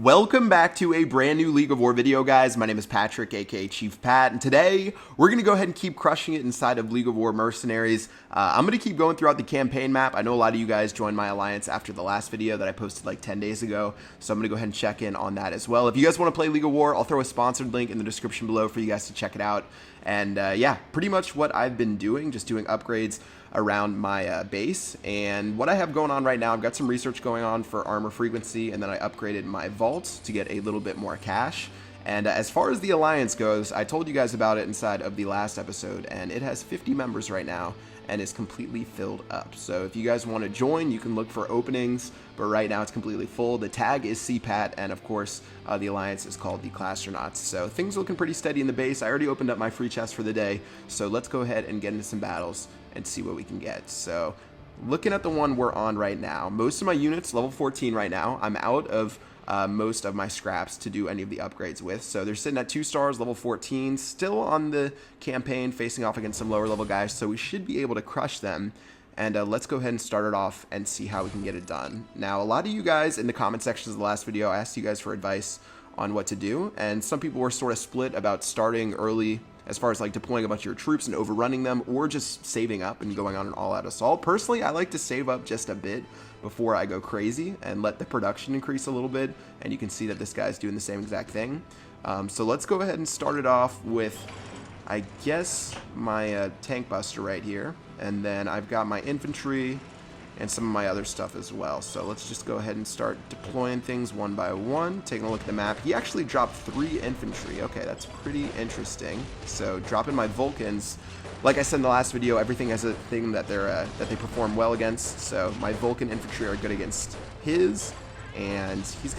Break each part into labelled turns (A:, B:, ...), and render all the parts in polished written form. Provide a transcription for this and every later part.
A: Welcome back to a brand new League of War video, guys. My name is Patrick, aka Chief Pat, and today we're going to go ahead and keep crushing it inside of League of War Mercenaries. I'm going to keep going throughout the campaign map. I know a lot of you guys joined my alliance after the last video that I posted like 10 days ago, so I'm going to go ahead and check in on that as well. If you guys want to play League of War, I'll throw a sponsored link in the description below for you guys to check it out. And yeah, pretty much what I've been doing, just doing upgrades around my base. And what I have going on right now, I've got some research going on for armor frequency, and then I upgraded my vaults to get a little bit more cash. And as far as the alliance goes, I told you guys about it inside of the last episode, and it has 50 members right now and is completely filled up. So if you guys want to join, you can look for openings, but right now it's completely full. The tag is CPAT, and of course the alliance is called the Clashtronauts. So things are looking pretty steady in the base. I already opened up my free chest for the day, so let's go ahead and get into some battles and see what we can get. So looking at the one we're on right now, most of my units level 14 right now. I'm out of most of my scraps to do any of the upgrades with, so they're sitting at 2 stars, level 14, still on the campaign, facing off against some lower level guys, so we should be able to crush them. And let's go ahead and start it off and see how we can get it done. Now, a lot of you guys in the comment sections of the last video, I asked you guys for advice on what to do, and some people were sort of split about starting early as far as like deploying a bunch of your troops and overrunning them, or just saving up and going on an all-out assault. Personally, I like to save up just a bit before I go crazy and let the production increase a little bit, and you can see that this guy's doing the same exact thing. So let's go ahead and start it off with, I guess, my tank buster right here, and then I've got my infantry and some of my other stuff as well. So let's just go ahead and start deploying things one by one. Taking a look at the map, he actually dropped 3 infantry. Okay, that's pretty interesting. So dropping my Vulcans, like I said in the last video, everything has a thing that they perform well against. So my Vulcan infantry are good against his, and he's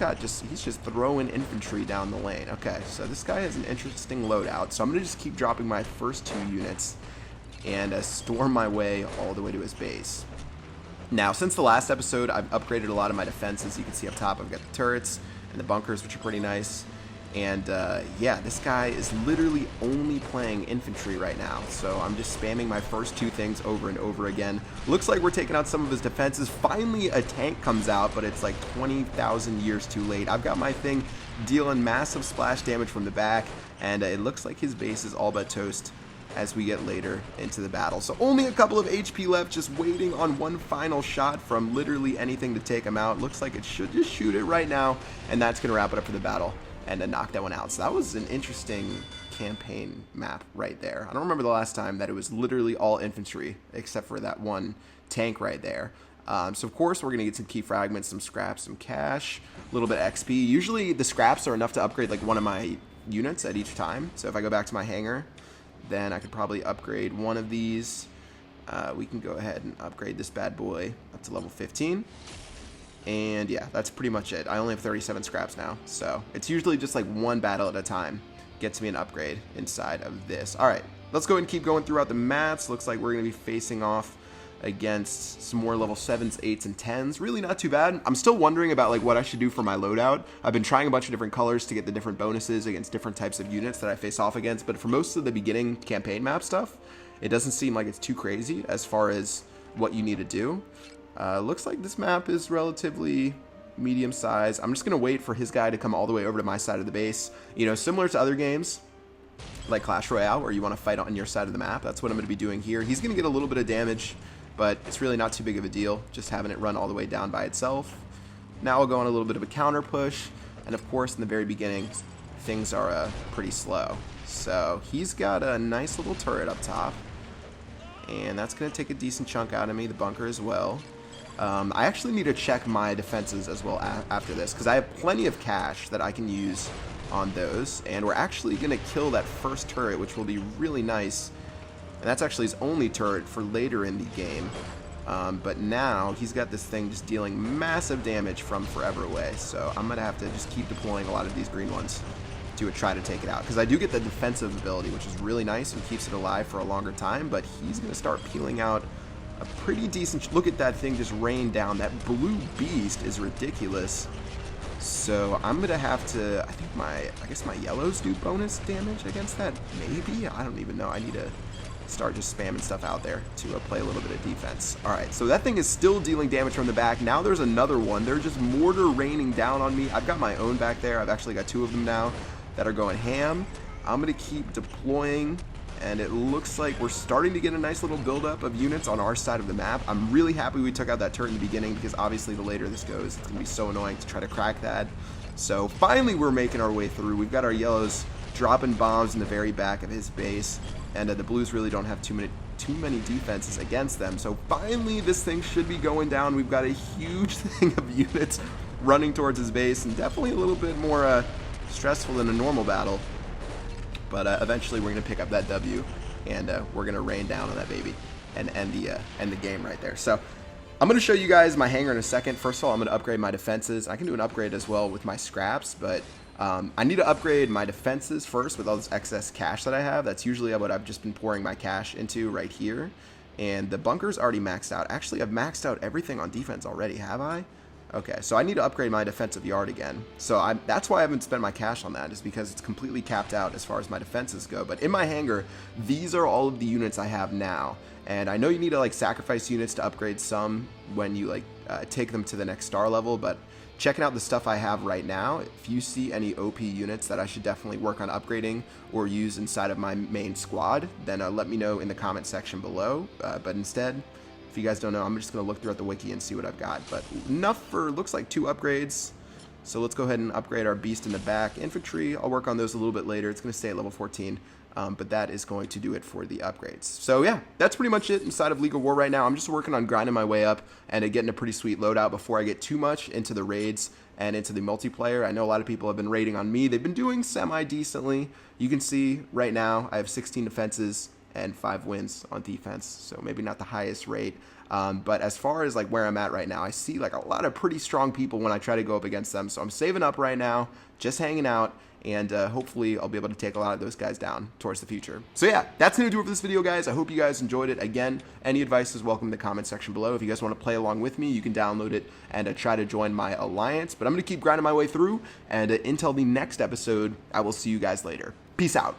A: just throwing infantry down the lane. Okay, so this guy has an interesting loadout. So I'm gonna just keep dropping my first 2 units and storm my way all the way to his base. Now, since the last episode, I've upgraded a lot of my defenses. You can see up top, I've got the turrets and the bunkers, which are pretty nice. And yeah, this guy is literally only playing infantry right now. So I'm just spamming my first 2 things over and over again. Looks like we're taking out some of his defenses. Finally, a tank comes out, but it's like 20,000 years too late. I've got my thing dealing massive splash damage from the back, and it looks like his base is all but toast as we get later into the battle. So only a couple of HP left, just waiting on one final shot from literally anything to take him out. Looks like it should just shoot it right now, and that's gonna wrap it up for the battle and then knock that one out. So that was an interesting campaign map right there. I don't remember the last time that it was literally all infantry except for that one tank right there. So of course we're gonna get some key fragments, some scraps, some cash, a little bit of XP. Usually the scraps are enough to upgrade like one of my units at each time. So if I go back to my hangar, then I could probably upgrade one of these. We can go ahead and upgrade this bad boy up to level 15. And yeah, that's pretty much it. I only have 37 scraps now, so it's usually just like one battle at a time gets me an upgrade inside of this. All right, let's go ahead and keep going throughout the maps. Looks like we're going to be facing off against some more level 7s, 8s, and 10s. Really not too bad. I'm still wondering about like what I should do for my loadout. I've been trying a bunch of different colors to get the different bonuses against different types of units that I face off against, but for most of the beginning campaign map stuff, it doesn't seem like it's too crazy as far as what you need to do. Looks like this map is relatively medium size. I'm just gonna wait for his guy to come all the way over to my side of the base. You know, similar to other games like Clash Royale where you want to fight on your side of the map. That's what I'm gonna be doing here. He's gonna get a little bit of damage, but it's really not too big of a deal, just having it run all the way down by itself. Now we'll go on a little bit of a counter push, and of course in the very beginning things are pretty slow. So he's got a nice little turret up top, and that's going to take a decent chunk out of me, the bunker as well. I actually need to check my defenses as well after this, because I have plenty of cash that I can use on those, and we're actually going to kill that first turret, which will be really nice. And that's actually his only turret for later in the game. But now he's got this thing just dealing massive damage from forever away. So I'm going to have to just keep deploying a lot of these green ones to try to take it out. Because I do get the defensive ability, which is really nice and keeps it alive for a longer time. But he's going to start peeling out a pretty decent... Look at that thing just rain down. That blue beast is ridiculous. So I'm going to have to... I guess my yellows do bonus damage against that? Maybe? I don't even know. I need to start just spamming stuff out there to play a little bit of defense. All right, so that thing is still dealing damage from the back. Now there's another one. They're just mortar raining down on me. I've got my own back there. I've actually got 2 of them now that are going ham. I'm going to keep deploying, and it looks like we're starting to get a nice little buildup of units on our side of the map. I'm really happy we took out that turret in the beginning, because obviously the later this goes, it's going to be so annoying to try to crack that. So finally we're making our way through. We've got our yellows dropping bombs in the very back of his base, and the blues really don't have too many defenses against them. So finally this thing should be going down. We've got a huge thing of units running towards his base, and definitely a little bit more stressful than a normal battle. But eventually we're going to pick up that W, and we're going to rain down on that baby and end the game right there. So I'm going to show you guys my hangar in a second. First of all, I'm going to upgrade my defenses. I can do an upgrade as well with my scraps, but I need to upgrade my defenses first with all this excess cash that I have. That's usually what I've just been pouring my cash into right here. And the bunker's already maxed out. Actually, I've maxed out everything on defense already, have I? Okay, so I need to upgrade my defensive yard again. So that's why I haven't spent my cash on that, is because it's completely capped out as far as my defenses go. But in my hangar, these are all of the units I have now. And I know you need to like sacrifice units to upgrade some when you like take them to the next star level, but checking out the stuff I have right now, if you see any OP units that I should definitely work on upgrading or use inside of my main squad, then let me know in the comment section below. But instead, if you guys don't know, I'm just going to look throughout the wiki and see what I've got. But enough for, looks like 2 upgrades. So let's go ahead and upgrade our beast in the back. Infantry, I'll work on those a little bit later. It's going to stay at level 14. But that is going to do it for the upgrades. So yeah, that's pretty much it inside of League of War right now. I'm just working on grinding my way up and getting a pretty sweet loadout before I get too much into the raids and into the multiplayer. I know a lot of people have been raiding on me. They've been doing semi-decently. You can see right now I have 16 defenses and 5 wins on defense, so maybe not the highest rate. But as far as like where I'm at right now, I see like a lot of pretty strong people when I try to go up against them. So I'm saving up right now, just hanging out, and hopefully I'll be able to take a lot of those guys down towards the future. So yeah, that's going to do it for this video, guys. I hope you guys enjoyed it. Again, any advice is welcome in the comment section below. If you guys want to play along with me, you can download it and try to join my alliance. But I'm going to keep grinding my way through, and until the next episode, I will see you guys later. Peace out.